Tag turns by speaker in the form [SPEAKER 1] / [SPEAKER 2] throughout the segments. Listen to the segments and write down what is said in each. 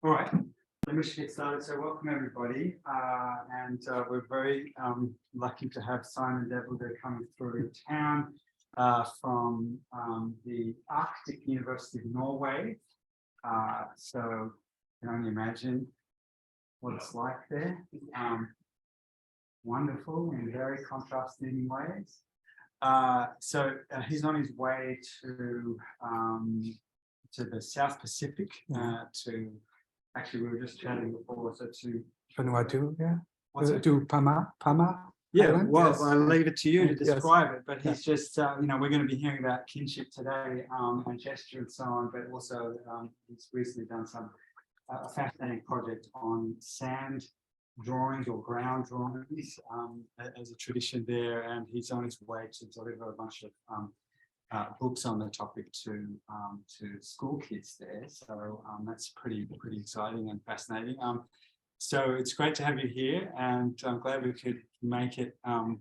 [SPEAKER 1] All right, let me get started. So welcome everybody, and we're very lucky to have Simon Devylder coming through town from the Arctic University of Norway. So you can only imagine what it's like there. Wonderful in very contrasting ways. So he's on his way to the South Pacific to. Actually, we were just chatting before, so to
[SPEAKER 2] Vanuatu, yeah.
[SPEAKER 1] What's it?
[SPEAKER 2] To Paamese.
[SPEAKER 1] Yeah,
[SPEAKER 2] Island?
[SPEAKER 1] well,
[SPEAKER 2] Yes.
[SPEAKER 1] I'll leave it to you to
[SPEAKER 2] Yes.
[SPEAKER 1] describe it, but he's just, we're going to be hearing about kinship today and gesture and so on, but also he's recently done some fascinating project on sand drawings or ground drawings as a tradition there, and he's on his way to deliver a bunch of books on the topic to school kids there, so that's pretty exciting and fascinating. So it's great to have you here, and I'm glad we could make it on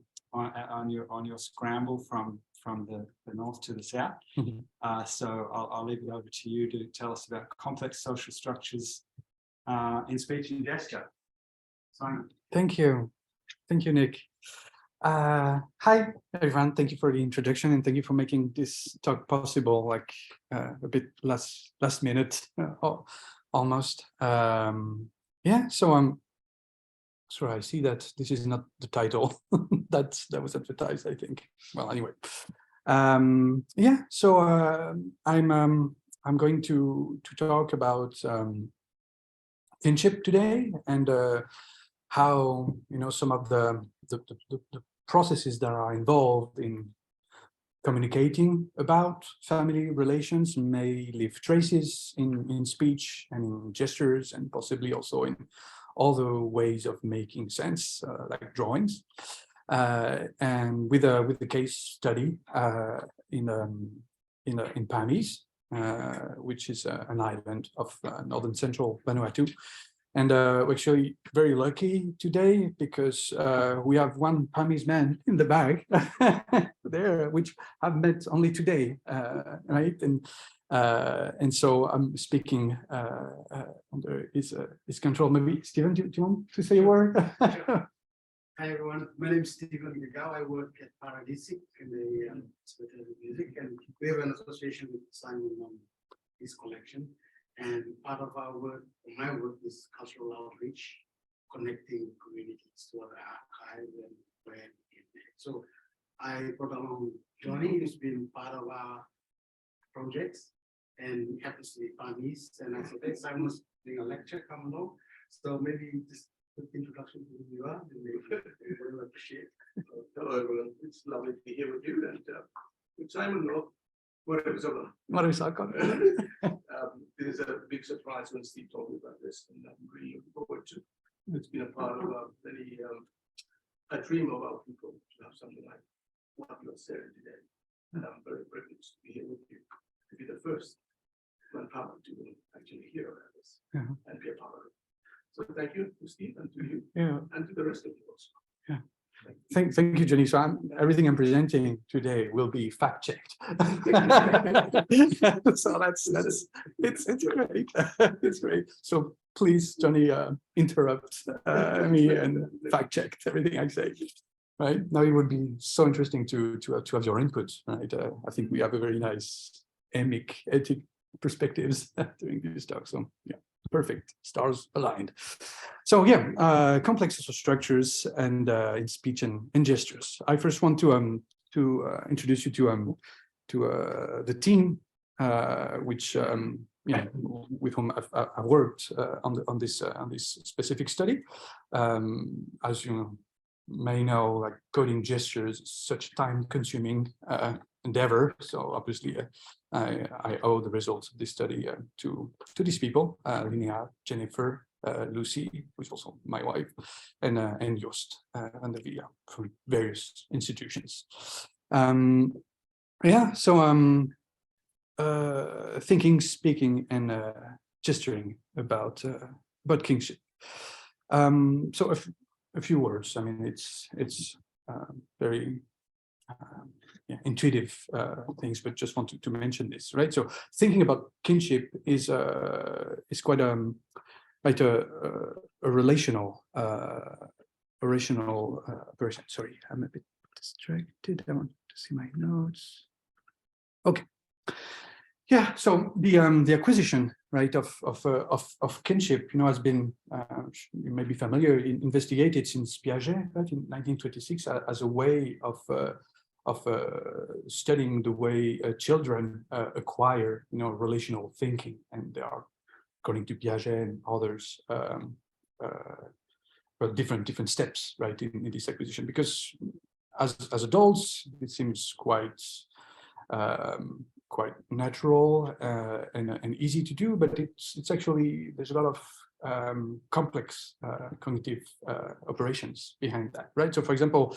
[SPEAKER 1] your scramble from the north to the south.
[SPEAKER 2] Mm-hmm.
[SPEAKER 1] So I'll leave it over to you to tell us about complex social structures in speech and gesture. Simon.
[SPEAKER 2] Thank you, Nick. Hi everyone, thank you for the introduction and thank you for making this talk possible, like a bit last minute almost. Yeah, so sorry, I see that this is not the title that was advertised, I think. Well, anyway, yeah, so I'm going to talk about kinship today, and how some of the processes that are involved in communicating about family relations may leave traces in speech and in gestures, and possibly also in other ways of making sense, like drawings. And with a case study in Paamese, which is an island of northern central Vanuatu. And we're actually very lucky today because we have one Paamese man in the bag there, which I've met only today, right? And so I'm speaking under his control. Maybe Stephen, do you want to say a word?
[SPEAKER 3] Sure. Hi everyone, my name is Stephen Gagao. I work at Paradisic in the specialty music, and we have an association with Simon on his collection. And part of our work, my work, is cultural outreach, connecting communities to our archive and where. So I brought along Johnny, who's been part of our projects, and happens to be Paamese. And I said, hey, Simon's doing a lecture, come along. So maybe just a quick introduction to who you are, and maybe we'll appreciate.
[SPEAKER 4] Hello everyone, it's lovely to be here with you, and with Simon, whatever's over. It is a big surprise when Steve told me about this, and I'm really looking forward to. It's been a part of a dream of our people to have something like what you're saying today, and I'm very privileged to be here with you, to be the first manpower to actually hear about this and be a part of it. So thank you to Steve and to you, and to the rest of you also.
[SPEAKER 2] Yeah. Thank you, Jenny. So everything I'm presenting today will be fact checked. So it's great. It's great. So please, Johnny, interrupt me and fact check everything I say. Right now, it would be so interesting to have your input. Right, I think we have a very nice ethic perspectives during this talk. So yeah. Perfect, stars aligned. So yeah, complex social structures and in speech and gestures. I first want to introduce you to the team, which with whom I've worked on this specific study. As you may know, like coding gestures is such a time-consuming endeavor. So obviously, I owe the results of this study to these people: Linnea, Jennifer, Lucy, who's also my wife, and Joost and Villa from various institutions. Yeah. So thinking, speaking, and gesturing about kinship. So a few words. I mean, it's very intuitive things, but just wanted to mention this, right? So thinking about kinship is quite right? A relational person. Sorry, I'm a bit distracted. I want to see my notes. Okay. Yeah. So the acquisition, right, of kinship, has been, you may be familiar, investigated since Piaget, right, in 1926, as a way of studying the way children acquire, relational thinking, and they are, according to Piaget and others, different steps, right, in this acquisition. Because as adults, it seems quite natural and easy to do, but it's actually, there's a lot of complex cognitive operations behind that, right? So, for example,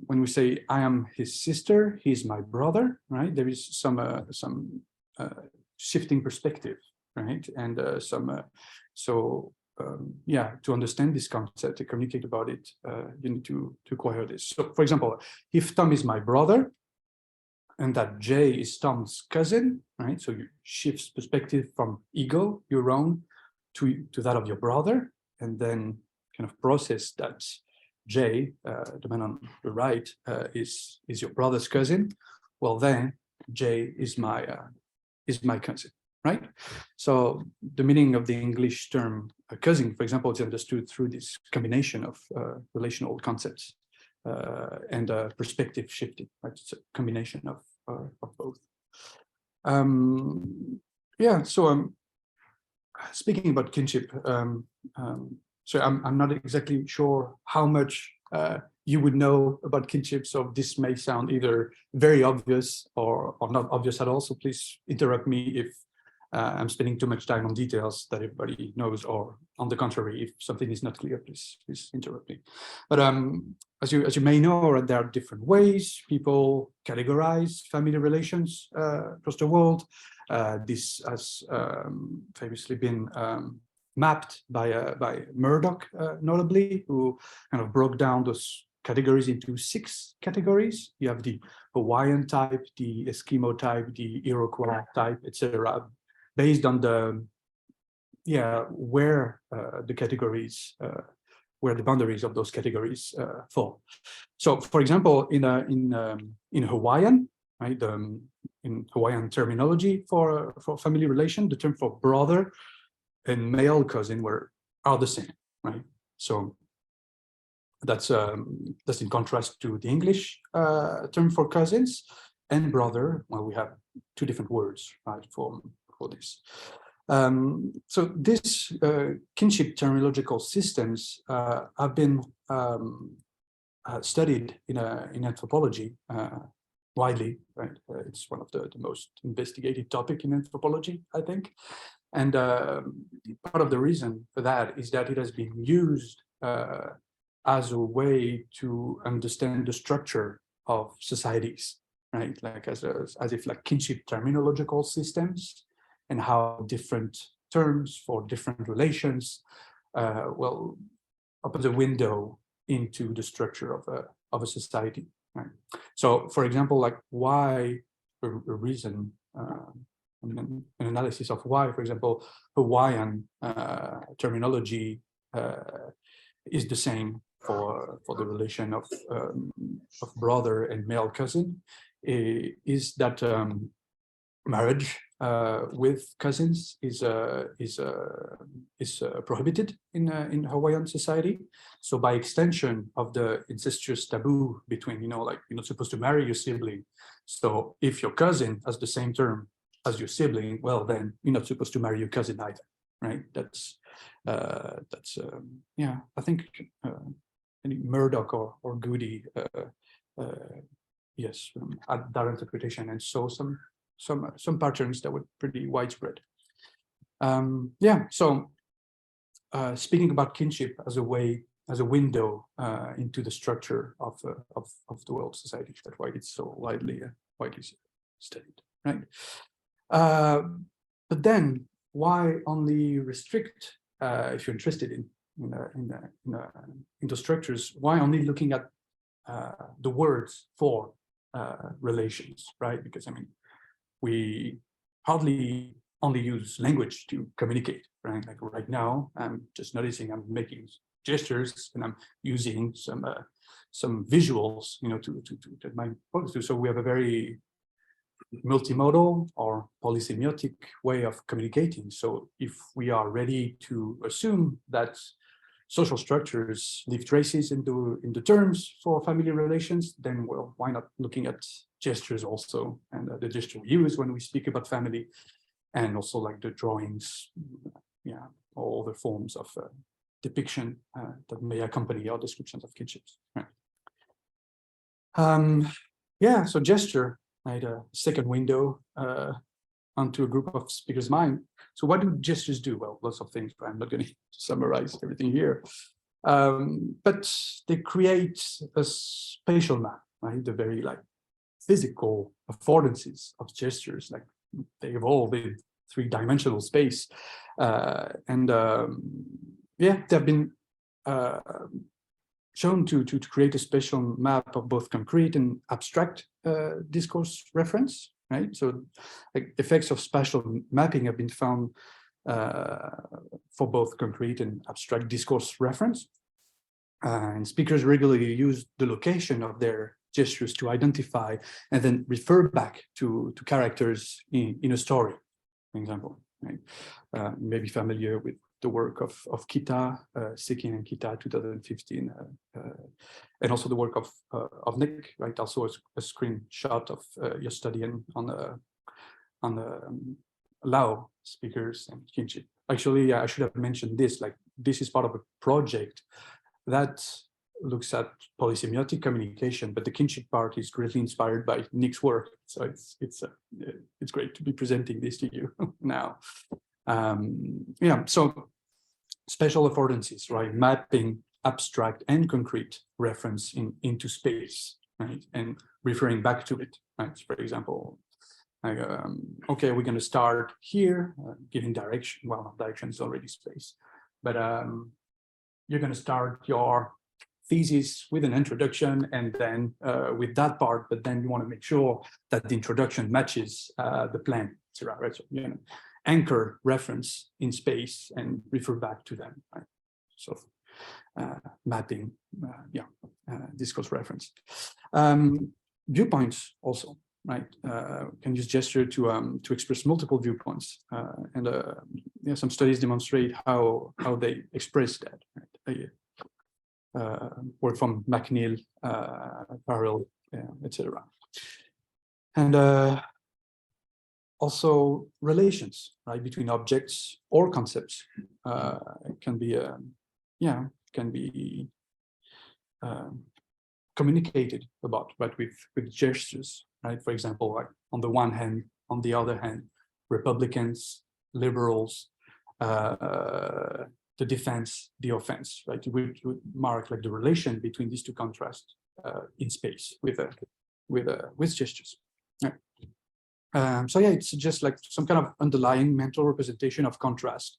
[SPEAKER 2] when we say I am his sister, he's my brother, right? There is some shifting perspective, right? And yeah, to understand this concept, to communicate about it, you need to acquire this. So, for example, if Tom is my brother, and that J is Tom's cousin, right? So you shift perspective from ego, your own, to that of your brother, and then kind of process that J, the man on the right, is your brother's cousin. Well, then J is my cousin, right? So the meaning of the English term cousin, for example, is understood through this combination of relational concepts and perspective shifting, right? It's a combination of both. Yeah, so speaking about kinship, so I'm not exactly sure how much you would know about kinship, so this may sound either very obvious or not obvious at all, so please interrupt me if I'm spending too much time on details that everybody knows, or on the contrary, if something is not clear, please interrupt me. But as you may know, there are different ways people categorize family relations across the world. This has famously been mapped by Murdoch, notably, who kind of broke down those categories into 6 categories. You have the Hawaiian type, the Eskimo type, the Iroquois type, etc., based on the where the categories, where the boundaries of those categories fall. So, for example, in Hawaiian, right, in Hawaiian terminology for family relation, the term for brother and male cousin are the same, right? So that's in contrast to the English term for cousins and brother. Well, we have 2 different words, right, for this. So this kinship terminological systems have been studied in anthropology widely, right? It's one of the most investigated topic in anthropology, I think. And part of the reason for that is that it has been used as a way to understand the structure of societies, right? Like as if like kinship terminological systems, and how different terms for different relations will open the window into the structure of a society, right? So, for example, like why a reason, an analysis of why, for example, Hawaiian terminology is the same for the relation of brother and male cousin, is that marriage with cousins is prohibited in Hawaiian society. So by extension of the incestuous taboo between, like you're not supposed to marry your sibling. So if your cousin has the same term as your sibling, well, then you're not supposed to marry your cousin either, right? That's yeah, I think Murdoch or Goody, yes, had that interpretation, and so some patterns that were pretty widespread. Yeah, so speaking about kinship as a window into the structure of the world society, that's why it's so widely studied, right? But then why only restrict, if you're interested in the structures, why only looking at the words for relations, right? Because I mean, we hardly only use language to communicate, right? Like right now, I'm just noticing I'm making gestures and I'm using some visuals, you know, to my focus to. So we have a very multimodal or polysemiotic way of communicating. So if we are ready to assume that social structures leave traces in the terms for family relations, then well, why not looking at gestures also, and the gesture we use when we speak about family, and also like the drawings, yeah, all the forms of depiction that may accompany our descriptions of kinships. Right. Yeah, so gesture, right, a second window onto a group of speakers' mind. So what do gestures do? Well, lots of things, but I'm not going to summarize everything here. But they create a spatial map, right? The very like physical affordances of gestures, like they evolve in three-dimensional space. Yeah, they've been shown to create a spatial map of both concrete and abstract discourse reference, right? So like effects of spatial mapping have been found for both concrete and abstract discourse reference. And speakers regularly use the location of their gestures to identify and then refer back to characters in a story, for example, right? You may be familiar with the work of Kita, Sekin and Kita 2015, and also the work of Nick, right? Also a screenshot of your study on the Lao speakers and kinship. Actually, I should have mentioned this, like this is part of a project that looks at polysemiotic communication, but the kinship part is greatly inspired by Nick's work. So it's great to be presenting this to you now. Yeah, so spatial affordances, right? Mapping abstract and concrete reference into space, right? And referring back to it, right? For example, like, okay, we're going to start here, giving direction. Well, direction is already space, but you're going to start your thesis with an introduction and then with that part, but then you want to make sure that the introduction matches the plan, etc. Right? So, you know, anchor reference in space and refer back to them, right? So mapping, discourse reference. Viewpoints also, right? Can use gesture to express multiple viewpoints, and some studies demonstrate how they express that. Right? Work from McNeil, Parallel, etc. And also relations, right, between objects or concepts can be communicated about, but with gestures, right? For example, like on the one hand, on the other hand, Republicans, liberals, the defense, the offense, right? It would mark like the relation between these two contrasts in space with gestures. Right. So yeah, it's just like some kind of underlying mental representation of contrast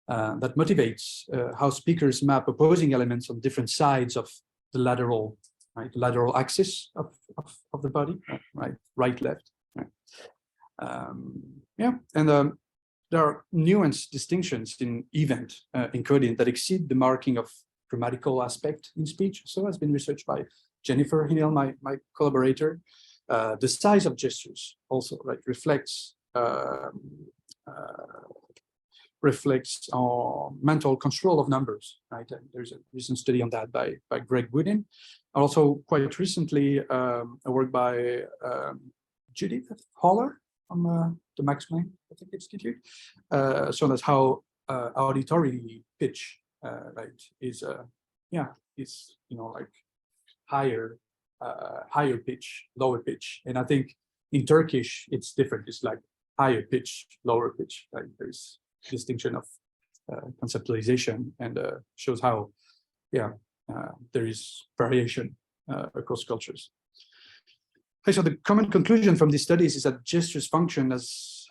[SPEAKER 2] that motivates how speakers map opposing elements on different sides of the lateral axis of the body, right, left. Right. There are nuanced distinctions in event encoding that exceed the marking of grammatical aspect in speech. So has been researched by Jennifer Hill, my collaborator. The size of gestures also, right, reflects our mental control of numbers, right? And there's a recent study on that by Greg Woodin. Also, quite recently, a work by Judith Holler from the Max Planck, I think, Institute. So that's how auditory pitch, right, is like higher pitch, lower pitch, and I think in Turkish it's different. It's like higher pitch, lower pitch. Like there's distinction of conceptualization, and shows how there is variation across cultures. So the common conclusion from these studies is that gestures function as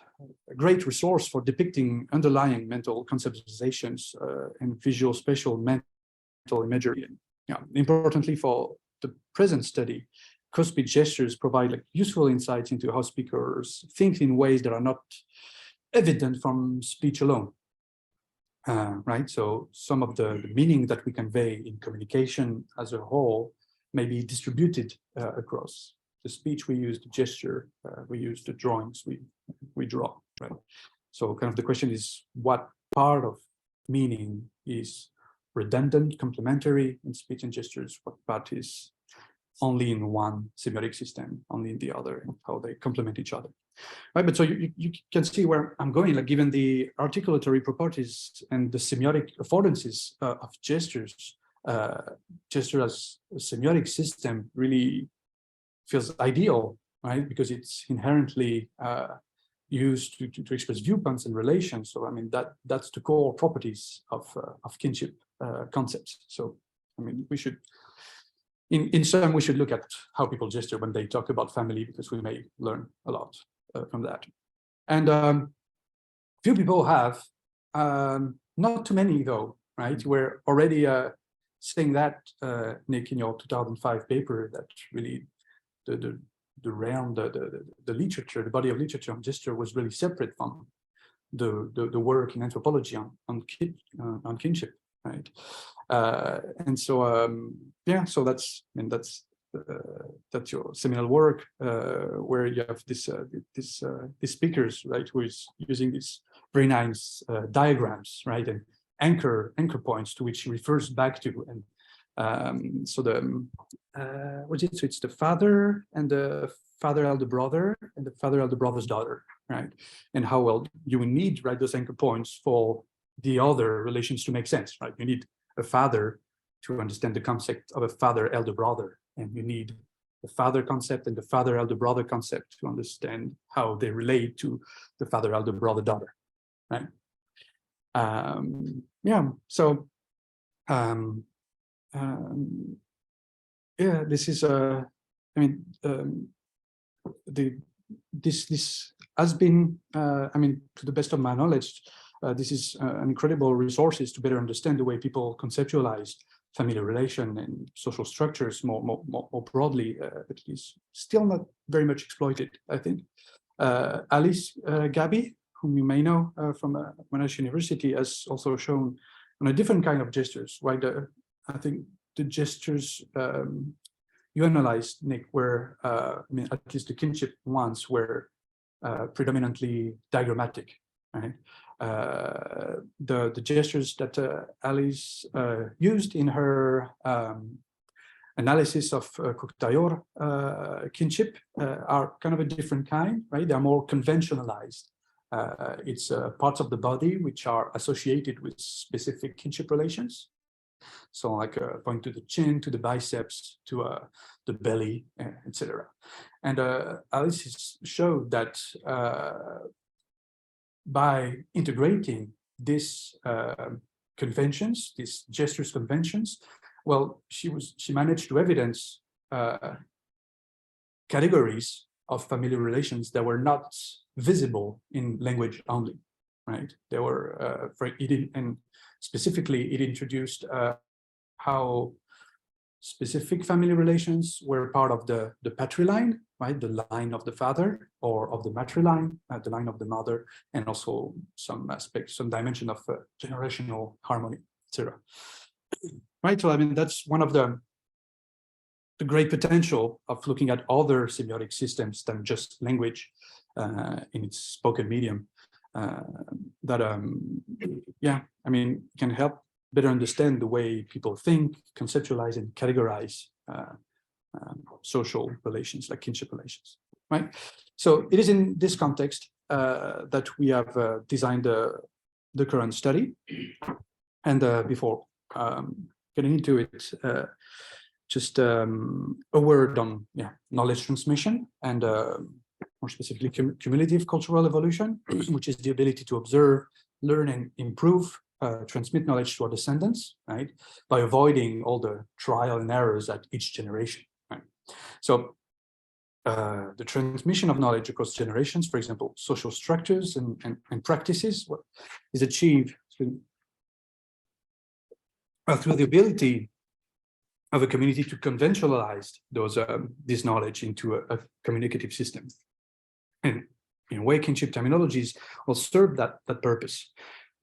[SPEAKER 2] a great resource for depicting underlying mental conceptualizations and visual spatial mental imagery. And, importantly for the present study, co-speech gestures provide like useful insights into how speakers think in ways that are not evident from speech alone. Right, so some of the meaning that we convey in communication as a whole may be distributed across the speech we use, the gesture we use, the drawings we draw. Right, so kind of the question is, what part of meaning is redundant, complementary in speech and gestures? What part is only in one semiotic system, only in the other, and how they complement each other? Right, but so you can see where I'm going, like given the articulatory properties and the semiotic affordances of gestures, gesture as a semiotic system really feels ideal, right? Because it's inherently used to express viewpoints and relations. So I mean that's the core properties of kinship concepts. So I mean we should, in sum, we should look at how people gesture when they talk about family, because we may learn a lot from that. And few people have, not too many though, right? We're already saying that, Nick, in your 2005 paper, that really the realm, the literature, the body of literature on gesture was really separate from the work in anthropology on kinship, right? And so yeah, so that's your seminal work, where you have this speakers, right, who is using these very nice diagrams, right, and anchor points to which he refers back to. And so the what's it? So it's the father and the father elder brother and the father elder brother's daughter, right? And how well you will need, right, those anchor points for the other relations to make sense, right? You need a father to understand the concept of a father elder brother, and you need the father concept and the father elder brother concept to understand how they relate to the father elder brother daughter, right? Yeah, so yeah, this is I mean this has been I mean, to the best of my knowledge, this is an incredible resources to better understand the way people conceptualize family relation and social structures more broadly, but it is still not very much exploited, I think. Alice Gaby, whom you may know from Monash University, has also shown on a different kind of gestures, right? I think the gestures you analyzed, Nick, were, I mean, at least the kinship ones were predominantly diagrammatic, right? The gestures that Alice used in her analysis of Kuchtayor kinship are kind of a different kind, right? They're more conventionalized. It's parts of the body which are associated with specific kinship relations. So like point to the chin, to the biceps, to the belly, etc. And Alice showed that by integrating these conventions, these gestures conventions, well, she managed to evidence categories of family relations that were not visible in language only, right? They were, and specifically, it introduced how specific family relations were part of the patriline, right? The line of the father, or of the matriline, the line of the mother, and also some aspects, some dimension of generational harmony, etc. Right, so I mean, that's one of the great potential of looking at other semiotic systems than just language in its spoken medium. That yeah, I mean, can help better understand the way people think, conceptualize, and categorize social relations, like kinship relations, right? So it is in this context that we have designed the current study. And before getting into it, just a word on knowledge transmission, and more specifically cumulative cultural evolution, which is the ability to observe, learn, and improve, transmit knowledge to our descendants, right, by avoiding all the trial and errors at each generation, right? So the transmission of knowledge across generations, for example, social structures and practices, is achieved through the ability of a community to conventionalize this knowledge into a communicative system. And in a way, kinship terminologies will serve that purpose,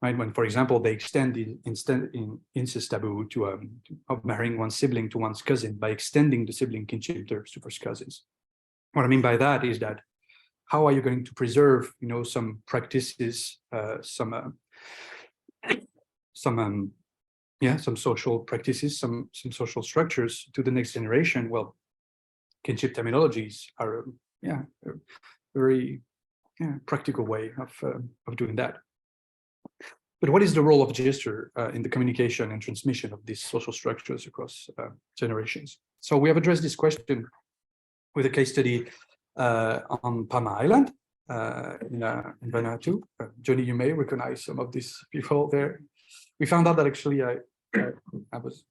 [SPEAKER 2] right? When, for example, they extend the incest taboo to of marrying one's sibling to one's cousin by extending the sibling kinship terms to first cousins. What I mean by that is that how are you going to preserve, some practices, some social practices, some social structures to the next generation? Well, kinship terminologies are a very practical way of doing that. But what is the role of gesture in the communication and transmission of these social structures across generations? So we have addressed this question with a case study on Paamese Island in Vanuatu. Johnny, you may recognize some of these people there. We found out that actually I was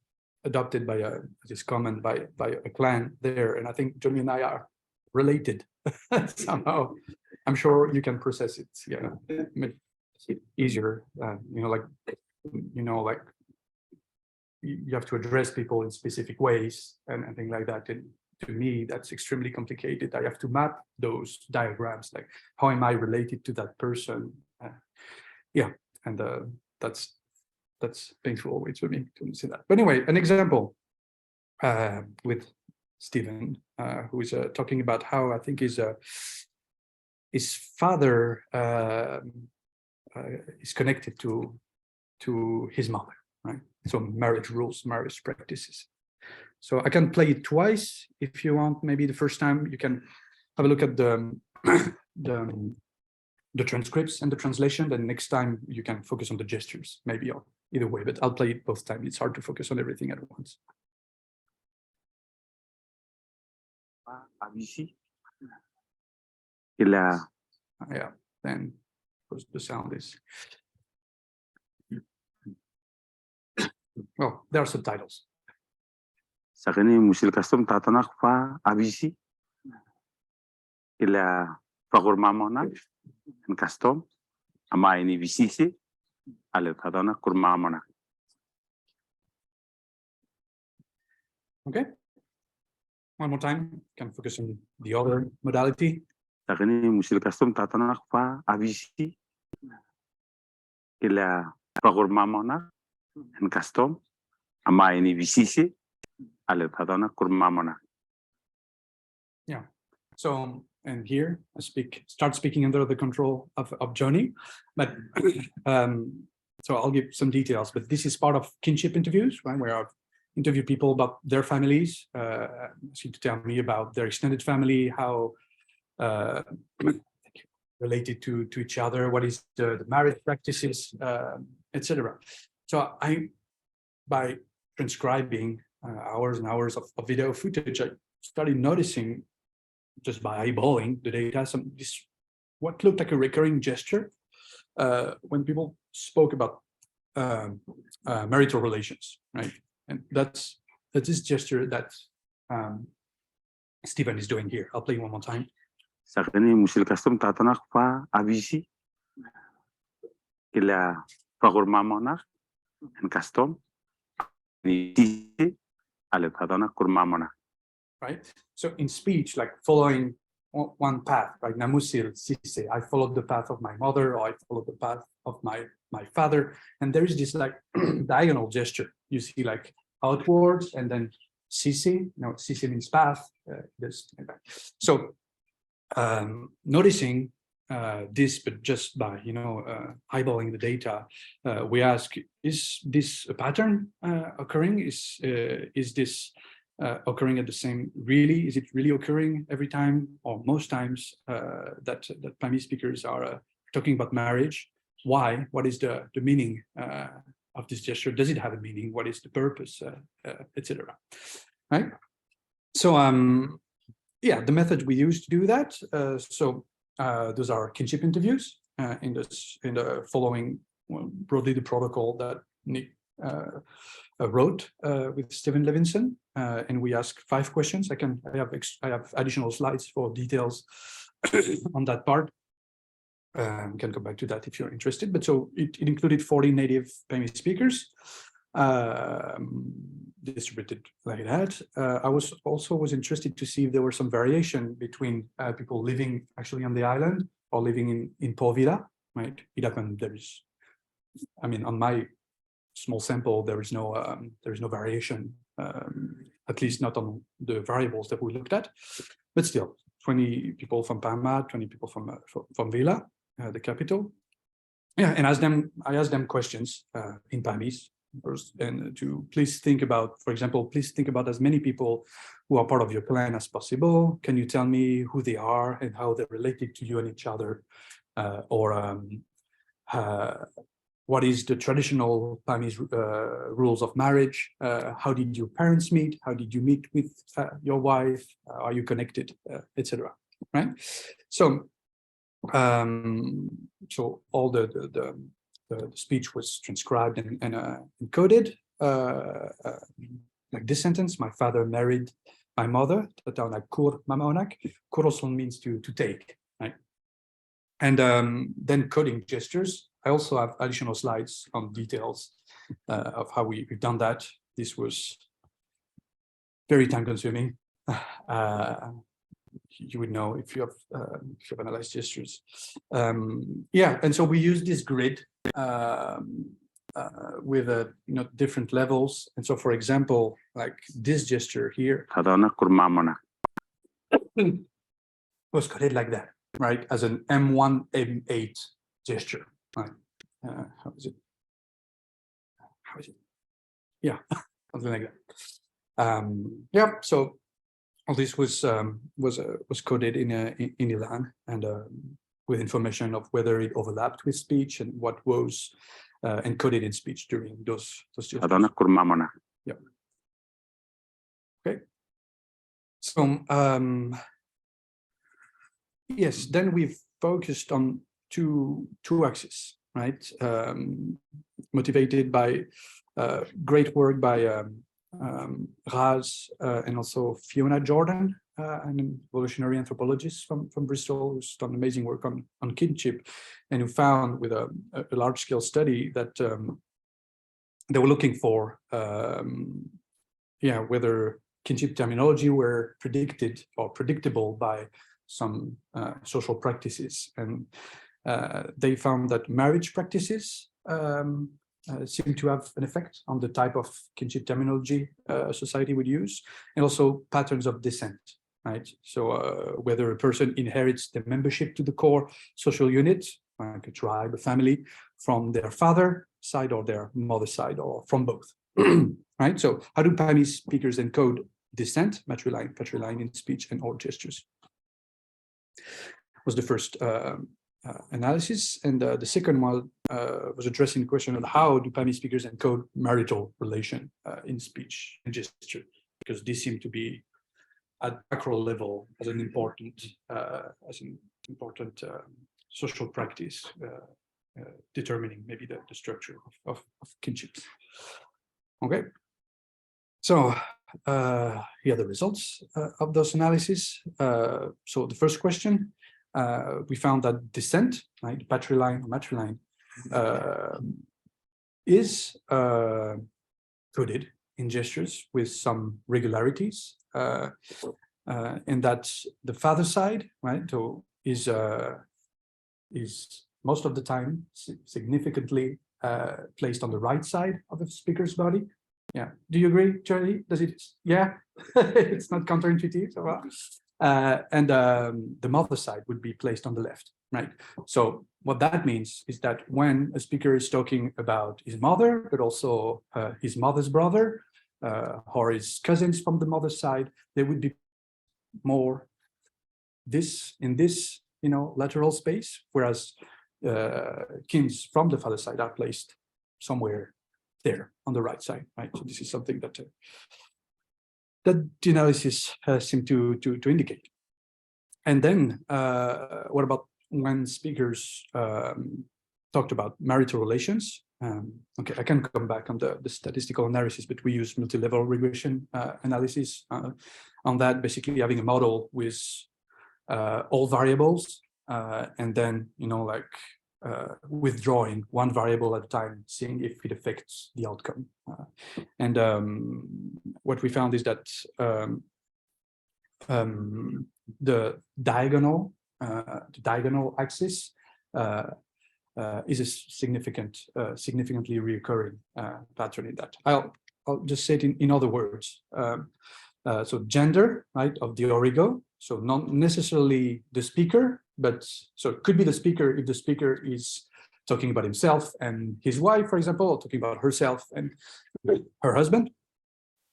[SPEAKER 2] adopted by this comment by a clan there, and I think Johnny and I are related somehow. I'm sure you can process it, make it easier. Like you have to address people in specific ways and things like that. And to me, that's extremely complicated. I have to map those diagrams, like how am I related to that person? And that's painful always for me to see that. But anyway, an example with Stephen, who is talking about how I think his father is connected to his mother, right? So marriage rules, marriage practices. So I can play it twice if you want. Maybe the first time you can have a look at the transcripts and the translation. Then next time you can focus on the gestures, maybe, or either way. But I'll play it both times. It's hard to focus on everything at once. Yeah, then the sound is. Well, there are subtitles.
[SPEAKER 5] Sakini musil custom tatanak pa abisi ila pagur mamona en custom ama ini visisi ale tatanak kurmamona.
[SPEAKER 2] Okay. One more time. Can focus on the other modality.
[SPEAKER 5] Sakini musil custom tatanak pa abisi ila pagur mamona en custom ama ini visisi.
[SPEAKER 2] Yeah. So, and here I start speaking under the control of Johnny, but so I'll give some details. But this is part of kinship interviews, right? Where I've interviewed people about their families, to tell me about their extended family, how related to each other, what is the marriage practices, etc. So by transcribing hours and hours of video footage, I started noticing, just by eyeballing the data, what looked like a recurring gesture when people spoke about marital relations, right? And that's this gesture that Stephen is doing here. I'll play one more time.
[SPEAKER 5] Sakini musil custom tatanak pa abisi ila pagur mamona en custom
[SPEAKER 2] right? So in speech, like following one path, like namusil sise, I followed the path of my mother, or I followed the path of my father, and there is this like diagonal gesture. You see like outwards, and then sise. Sise means path. So noticing this, but just by eyeballing the data, we ask: is this a pattern occurring? Is this occurring at the same? Really, is it really occurring every time or most times that Paamese speakers are talking about marriage? Why? What is the meaning of this gesture? Does it have a meaning? What is the purpose, etc. Right. So the method we use to do that. Those are kinship interviews in the following, broadly the protocol that Nick wrote with Stephen Levinson, and we ask 5 questions. I have additional slides for details on that part. We can come back to that if you're interested. But so it included 40 native Paamese speakers, distributed like that. I was interested to see if there were some variation between people living actually on the island or living in Porvilla, right? It happened. I mean, on my small sample, there is no variation, at least not on the variables that we looked at, but still 20 people from Parma, 20 people from Villa, the capital. Yeah, and I asked them questions in Paamese, and to please think about, for example, please think about as many people who are part of your clan as possible. Can you tell me who they are and how they're related to you and each other? What is the traditional Paamese rules of marriage? How did your parents meet? How did you meet with your wife? Are you connected, etc. Right? So all the speech was transcribed and encoded, like this sentence: my father married my mother. Kur also means to take, right? And then coding gestures. I also have additional slides on details of how we've done that. This was very time consuming. You would know if you have analyzed gestures. Yeah, and so we use this grid with different levels. And so, for example, like this gesture here was coded like that, right? As an M1, M8 gesture, right? How is it? Yeah, something like that. Yeah, so all this was coded in Ilan, and with information of whether it overlapped with speech and what was encoded in speech during those gestures. Yeah. Okay. So yes, then we've focused on two axes, right? Motivated by great work by Raz and also Fiona Jordan, an evolutionary anthropologist from Bristol, who's done amazing work on kinship, and who found with a large-scale study that they were looking for, whether kinship terminology were predicted or predictable by some social practices, and they found that marriage practices seem to have an effect on the type of kinship terminology society would use, and also patterns of descent, right? So whether a person inherits the membership to the core social unit, like a tribe, a family, from their father side or their mother side, or from both, right? So how do Paamese speakers encode descent, matriline, patriline in speech and all gestures? Was the first analysis, and the second one was addressing the question of how do Paamese speakers encode marital relation in speech and gesture, because these seem to be at macro level as an important social practice, determining maybe the structure of kinships. Okay, so here are the results of those analyses. So the first question. We found that descent, right, patriline or matriline, is coded in gestures with some regularities, and that the father side, right, so is most of the time significantly placed on the right side of the speaker's body. Yeah, do you agree, Charlie? Does it? Yeah, it's not counterintuitive. So well. And the mother side would be placed on the left, right? So what that means is that when a speaker is talking about his mother, but also his mother's brother, or his cousins from the mother's side, they would be more in this lateral space, whereas kins from the father side are placed somewhere there on the right side, right? So this is something that the analysis seemed to indicate. And then what about when speakers talked about marital relations? Okay, I can come back on the statistical analysis, but we use multi-level regression analysis on that, basically having a model with all variables, and then withdrawing one variable at a time, seeing if it affects the outcome. And what we found is that the diagonal the diagonal axis, is a significantly recurring pattern in that. I'll just say it in other words. So gender, right, of the origo. So not necessarily the speaker, but so it could be the speaker if the speaker is talking about himself and his wife, for example, or talking about herself and her husband.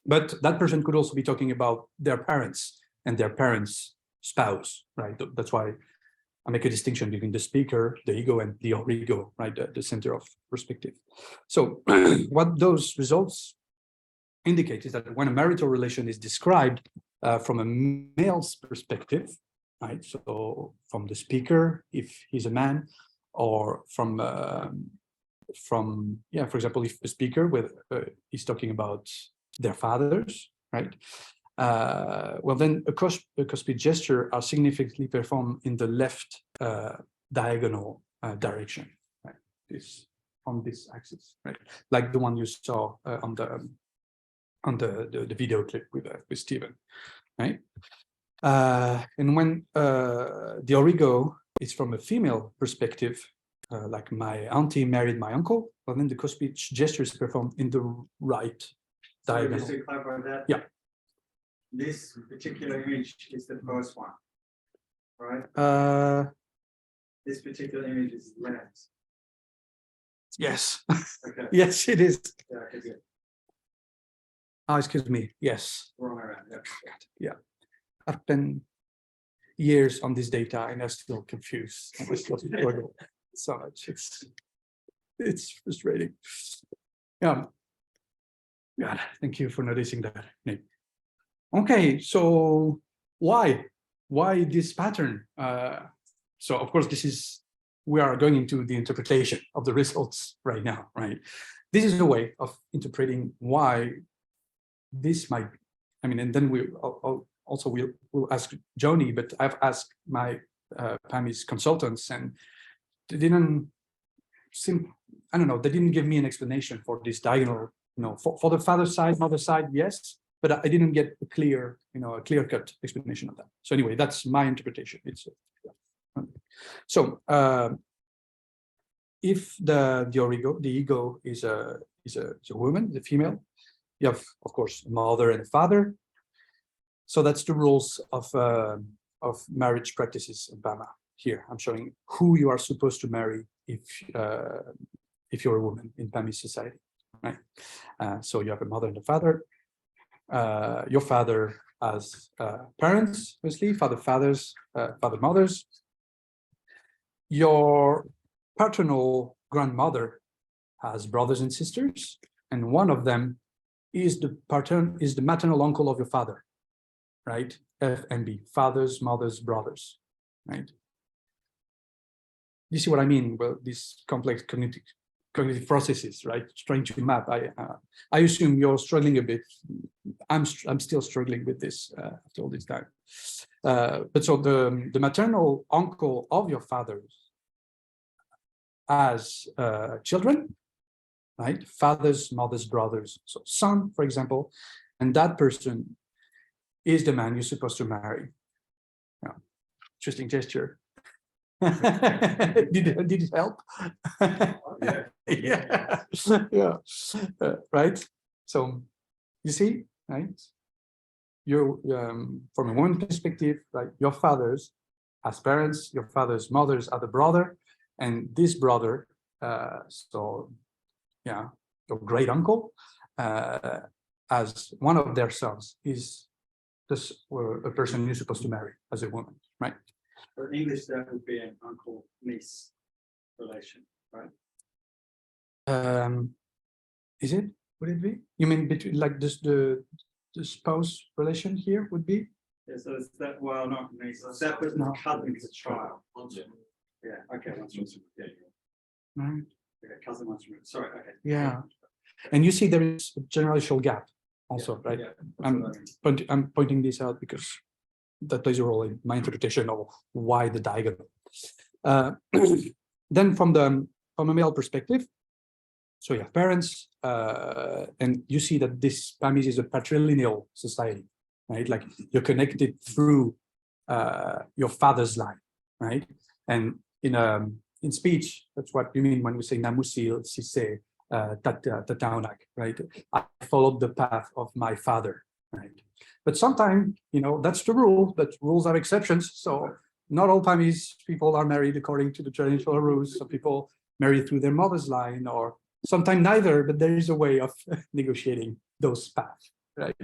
[SPEAKER 2] But that person could also be talking about their parents and their parents' spouse, right? That's why I make a distinction between the speaker, the ego, and the origo, right? The center of perspective. So what those results indicate is that when a marital relation is described from a male's perspective, right? So from the speaker, if he's a man, or from for example, if the speaker is talking about their fathers, right? Well, then a cuspid gesture are significantly performed in the left diagonal direction, right? This on this axis, right? Like the one you saw on the video clip with Stephen, right? And when the origo is from a female perspective, like my auntie married my uncle, well, then the cuspid gesture is performed in the right diagonal.
[SPEAKER 1] Just to clarify that.
[SPEAKER 2] Yeah.
[SPEAKER 1] This particular image is the first one, right? This particular image is left.
[SPEAKER 2] Yes.
[SPEAKER 1] Okay.
[SPEAKER 2] Yes, it is.
[SPEAKER 1] Yeah, okay, good.
[SPEAKER 2] Oh, excuse me. Yes.
[SPEAKER 1] Wrong way around. Yeah.
[SPEAKER 2] Yeah. I've been years on this data and I'm still confused. I still struggle so much. It's frustrating. Yeah. God, thank you for noticing that, Nick. Okay, so why this pattern? So of course, we are going into the interpretation of the results right now, right? This is a way of interpreting why this might be. I mean, and then we'll ask Joni, but I've asked my Paamese consultants, and they didn't seem, I don't know, they didn't give me an explanation for this diagonal. For the father side, mother side, yes, but I didn't get a clear-cut explanation of that. So anyway, that's my interpretation. So if the ego is a woman, the female, you have, of course, a mother and a father. So that's the rules of marriage practices in Bama. Here, I'm showing who you are supposed to marry if you're a woman in Paamese society, right? So you have a mother and a father. Your father has parents, obviously, fathers, mothers. Your paternal grandmother has brothers and sisters, and one of them is the maternal uncle of your father, right? F and B, fathers, mothers, brothers, right? You see what I mean? Well, these complex cognitive processes, right? Trying to map. I assume you're struggling a bit. I'm still struggling with this after all this time. But so the maternal uncle of your father has children, right? Fathers, mothers, brothers. So son, for example, and that person is the man you're supposed to marry. Yeah. Interesting gesture. Did it help? Yeah. Right. So you see, right? You're from a woman's perspective, right? Your fathers as parents, your father's mothers are the brother, and this brother, so yeah, your great uncle, as one of their sons is this a person you're supposed to marry as a woman, right?
[SPEAKER 1] For English, that would be an uncle-niece relation, right?
[SPEAKER 2] Is it? Would it be? You mean between like this the spouse relation here would be?
[SPEAKER 1] Yeah, so it's that, well, not niece, that was not cousin to child. Yeah, okay.
[SPEAKER 2] Right.
[SPEAKER 1] Yeah, cousin once removed. Sorry, okay.
[SPEAKER 2] Yeah. And you see there is a generational gap also, right?
[SPEAKER 1] Yeah,
[SPEAKER 2] I'm pointing this out because that plays a role in my interpretation of why the diagonal. Then from a male perspective, so you have parents, and you see that this Paamese is a patrilineal society, right? Like you're connected through your father's line, right? And in speech, that's what we mean when we say namusil sise tataunak, right? I followed the path of my father, right? But sometimes, that's the rule, but rules have exceptions. So not all Paamese people are married according to the traditional rules. Some people marry through their mother's line, or sometimes neither, but there is a way of negotiating those paths, right?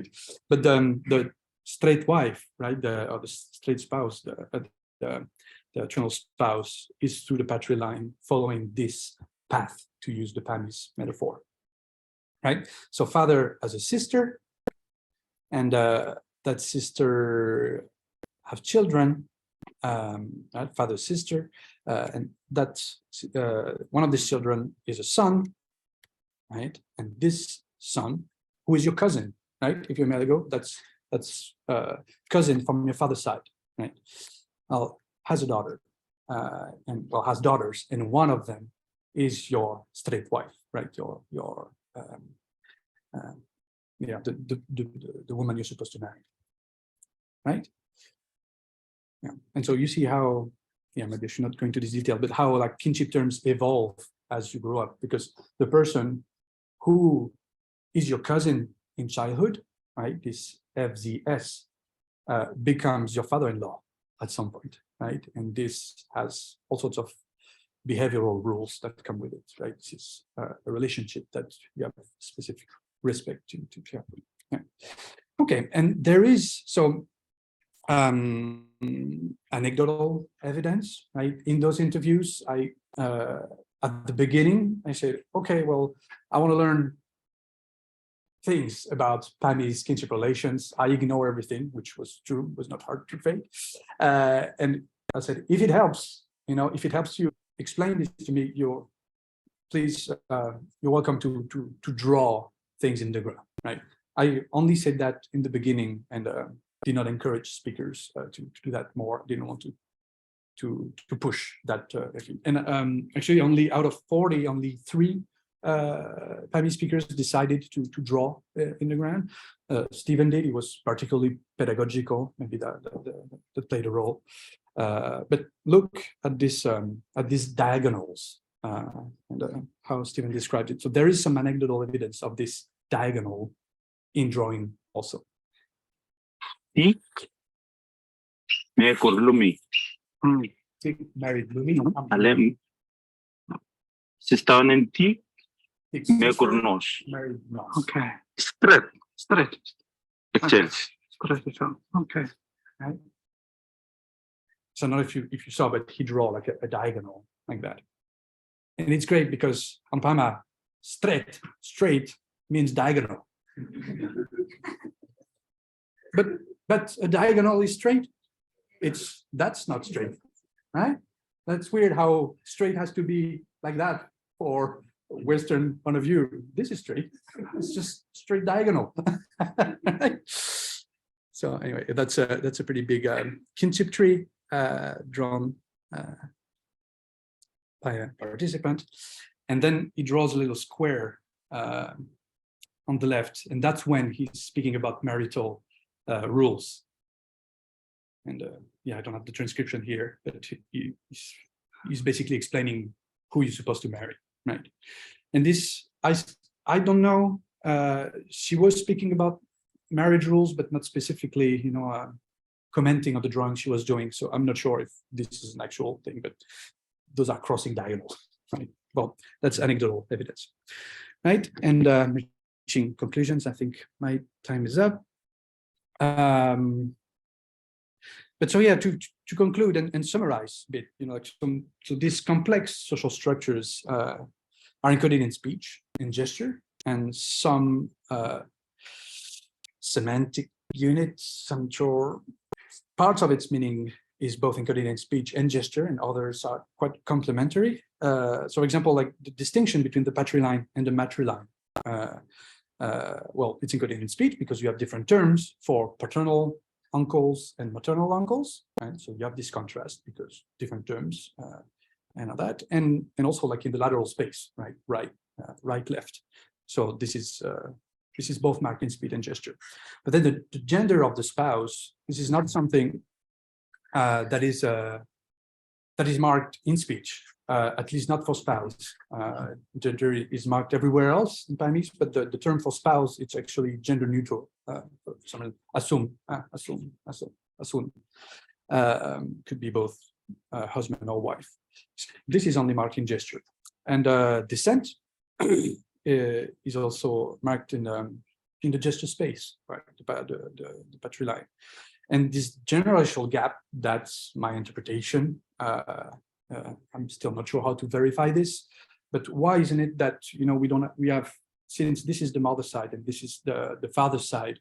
[SPEAKER 2] But the straight wife, right, or the straight spouse, the eternal spouse is through the patriarchal line, following this path, to use the Paamese metaphor, right? So father has a sister, and that sister have children, right? Father, sister, and that's one of these children is a son, right? And this son, who is your cousin, right? If you're Meligo, that's cousin from your father's side, right? Has a daughter, and has daughters, and one of them is your straight wife, right? The woman you're supposed to marry, right? Yeah, and so you see how, maybe I should not go into this detail, but how like kinship terms evolve as you grow up, because the person who is your cousin in childhood, right? This FZS becomes your father-in-law at some point, right? And this has all sorts of behavioral rules that come with it, right? This is a relationship that you have specific respect to share. Yeah. Okay, and there is anecdotal evidence, right? In those interviews, at the beginning, I said, okay, well, I want to learn things about Paamese kinship relations. I ignore everything, which was true, was not hard to fake. And I said, if it helps, if it helps you explain this to me, you're welcome to draw things in the ground, right? I only said that in the beginning, and did not encourage speakers to do that more. Didn't want to push that. And actually, only out of 40, only 3 Paamese speakers decided to draw in the ground. Stephen did. He was particularly pedagogical. Maybe that played a role. But look at these diagonals and how Stephen described it. So there is some anecdotal evidence of this diagonal in drawing also.
[SPEAKER 5] Ik me korlumi
[SPEAKER 2] Married Lumi.
[SPEAKER 5] alem sistanen ti me
[SPEAKER 2] Sister,
[SPEAKER 5] kornos.
[SPEAKER 2] married no.
[SPEAKER 5] Okay. Straight. Exchange. Okay.
[SPEAKER 2] Right? So not if you saw, but he draw like a diagonal like that. And it's great because on Paama, straight means diagonal. But a diagonal is straight. That's not straight, right? That's weird how straight has to be like that for Western point of view. This is straight. It's just straight diagonal. Right? So anyway, that's a pretty big kinship tree drawn by a participant, and then he draws a little square on the left, and that's when he's speaking about marital rules. And I don't have the transcription here, but he's basically explaining who you're supposed to marry, right? And this, I don't know, she was speaking about marriage rules, but not specifically, commenting on the drawing she was doing. So I'm not sure if this is an actual thing, but those are crossing diagonals, right? Well, that's anecdotal evidence, right? And reaching conclusions, I think my time is up. But so to conclude and summarize a bit, so these complex social structures are encoded in speech, in gesture, and some semantic units. I'm sure parts of its meaning is both encoded in speech and gesture, and others are quite complementary. So, for example, like the distinction between the patriline and the matriline. Well, it's encoded in speech because you have different terms for paternal uncles and maternal uncles, right? So you have this contrast because different terms and all that, and also like in the lateral space, right, left. So this is both marked in speech and gesture. But then the gender of the spouse, this is not something that is that is marked in speech, at least not for spouse. Gender is marked everywhere else in Paamese, but the term for spouse, it's actually gender neutral. Assume. Could be both husband or wife. This is only marked in gesture. And descent is also marked in the gesture space, right? The battery line. And this generational gap, that's my interpretation. I'm still not sure how to verify this, but why isn't it that, you know, we have, since this is the mother side and this is the father side,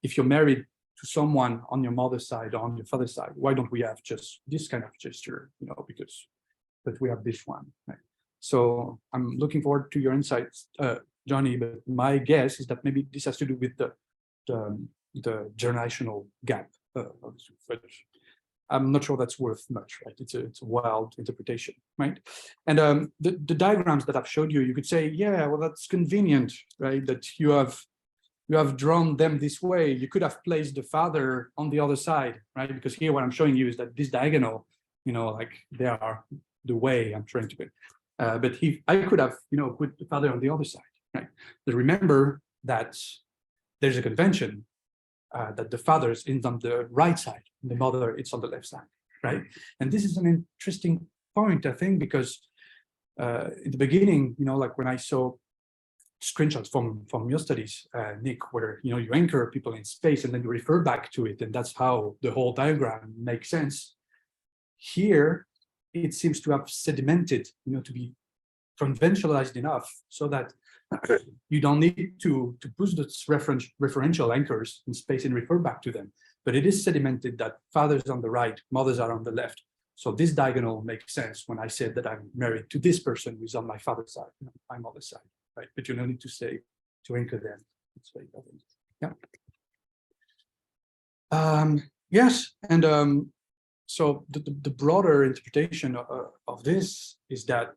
[SPEAKER 2] if you're married to someone on your mother's side or on your father's side, why don't we have just this kind of gesture, you know, but we have this one, right? So I'm looking forward to your insights, Johnny, but my guess is that maybe this has to do with the generational gap. But I'm not sure that's worth much, right? It's a wild interpretation, right? And the diagrams that I've showed you, you could say, yeah, well, that's convenient, right? That you have drawn them this way. You could have placed the father on the other side, right? Because here what I'm showing you is that this diagonal, you know, like they are the way I'm trying to put. But I could have, you know, put the father on the other side, right? But remember that there's a convention that the father is on the right side, and the mother it's on the left side, right? And this is an interesting point, I think, because in the beginning, you know, like when I saw screenshots from your studies, Nick, where, you know, you anchor people in space and then you refer back to it, and that's how the whole diagram makes sense. Here, it seems to have sedimented, you know, to be conventionalized enough so that you don't need to push the referential anchors in space and refer back to them. But it is sedimented that fathers on the right, mothers are on the left. So this diagonal makes sense when I said that I'm married to this person who's on my father's side, my mother's side, right? But you don't need to say to anchor them. Yeah. Yes, and so the broader interpretation of this is that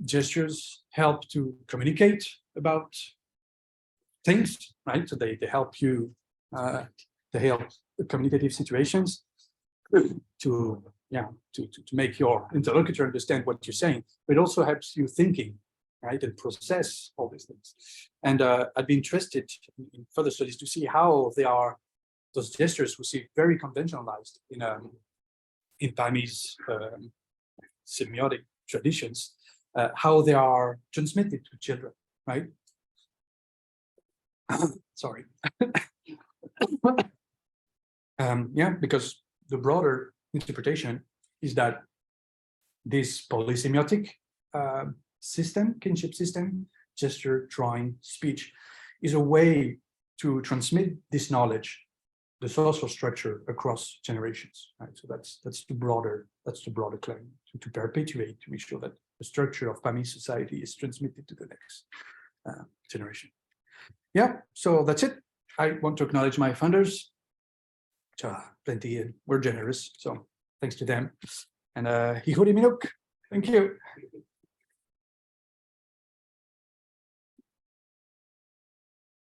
[SPEAKER 2] gestures help to communicate about things, right? So they help you, they help communicative situations to make your interlocutor understand what you're saying. But it also helps you thinking, right, and process all these things. And I'd be interested in further studies to see how they are, those gestures we see very conventionalized in Paamese semiotic traditions, how they are transmitted to children, right? Sorry. Yeah, because the broader interpretation is that this polysemiotic system, kinship system, gesture, drawing, speech, is a way to transmit this knowledge, the social structure across generations, right? So that's the broader claim, to perpetuate, to make sure that the structure of Paamese society is transmitted to the next generation. Yeah, so that's it. I want to acknowledge my funders, which are plenty, and we're generous, so thanks to them. And Hihori Minuk, thank you.